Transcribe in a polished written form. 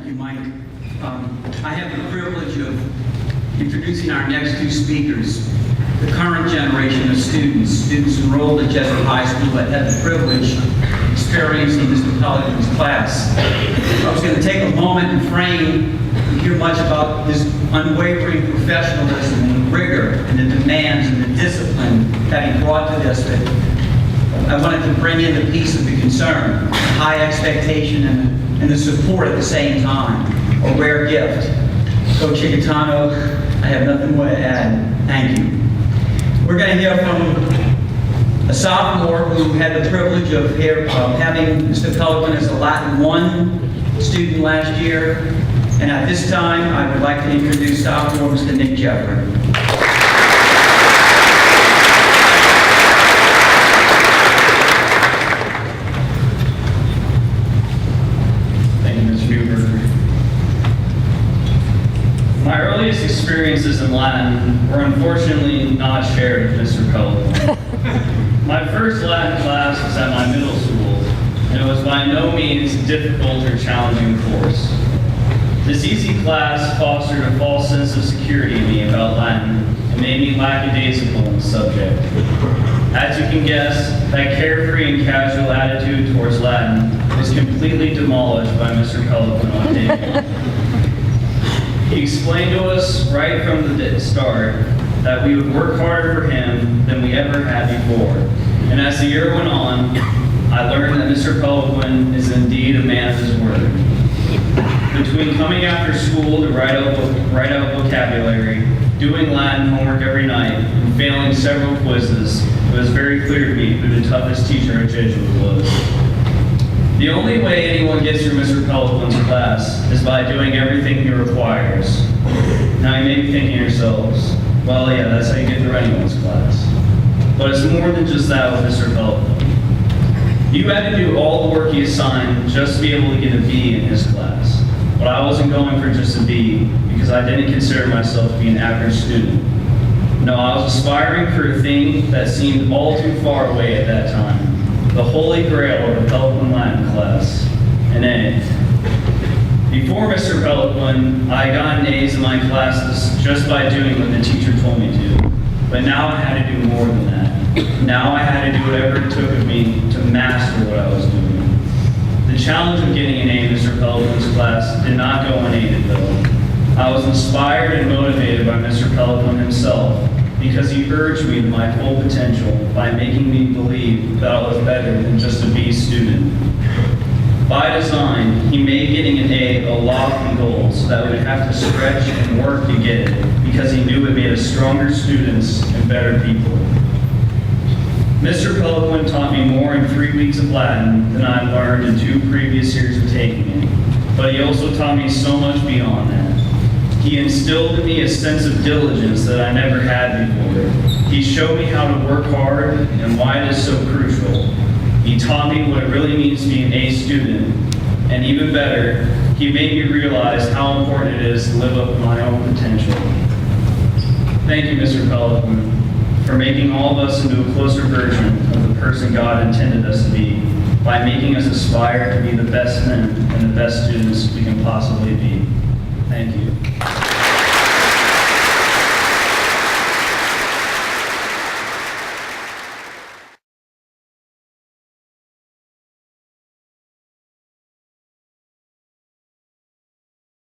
you, Mike. I have the privilege of introducing our next two speakers, the current generation of students enrolled at Jesuit High School that had the privilege of experiencing Mr. Peloquin's class. I was going to take a moment and frame and hear much about his unwavering professionalism and rigor and the demands and the discipline that he brought to this. But I wanted to bring in the piece of the concern, high expectation and the support at the same time, a rare gift. Coach Chicatano, I have nothing more to add. Thank you. We're going to hear from a sophomore who had the privilege of having Mr. Peloquin as a Latin 1 student last year. And at this time, I would like to introduce sophomore Mr. Nick Jeffrey. My earliest experiences in Latin were unfortunately not shared with Mr. Peloquin. My first Latin class was at my middle school, and it was by no means a difficult or challenging course. This easy class fostered a false sense of security in me about Latin and made me lackadaisical in the subject. As you can guess, that carefree and casual attitude towards Latin was completely demolished by Mr. Peloquin on day one. He explained to us right from the start that we would work harder for him than we ever had before. And as the year went on, I learned that Mr. Peloquin is indeed a man of his word. Between coming after school to write out vocabulary, doing Latin homework every night, and failing several quizzes, it was very clear to me who the toughest teacher at Jesuit was. The only way anyone gets through Mr. Peloquin's class is by doing everything he requires. Now you may be thinking to yourselves, well, yeah, that's how you get through anyone's class. But it's more than just that with Mr. Peloquin. You had to do all the work he assigned just to be able to get a B in his class. But I wasn't going for just a B because I didn't consider myself to be an average student. No, I was aspiring for a thing that seemed all too far away at that time. The holy grail of a Peloquin Latin class, an A. Before Mr. Peloquin, I had gotten A's in my classes just by doing what the teacher told me to. But now I had to do more than that. Now I had to do whatever it took of me to master what I was doing. The challenge of getting an A in Mr. Peloquin's class did not go unaided though. I was inspired and motivated by Mr. Peloquin himself, because he urged me to my full potential by making me believe that I was better than just a B student. By design, he made getting an A a lofty goal so that we would have to stretch and work to get it, because he knew it made us stronger students and better people. Mr. Peloquin taught me more in 3 weeks of Latin than I had learned in 2 previous years of taking it, but he also taught me so much beyond that. He instilled in me a sense of diligence that I never had before. He showed me how to work hard and why it is so crucial. He taught me what it really means to be an A student. And even better, he made me realize how important it is to live up to my own potential. Thank you, Mr. Peloquin, for making all of us into a closer version of the person God intended us to be, by making us aspire to be the best men and the best students we can possibly be. Thank you.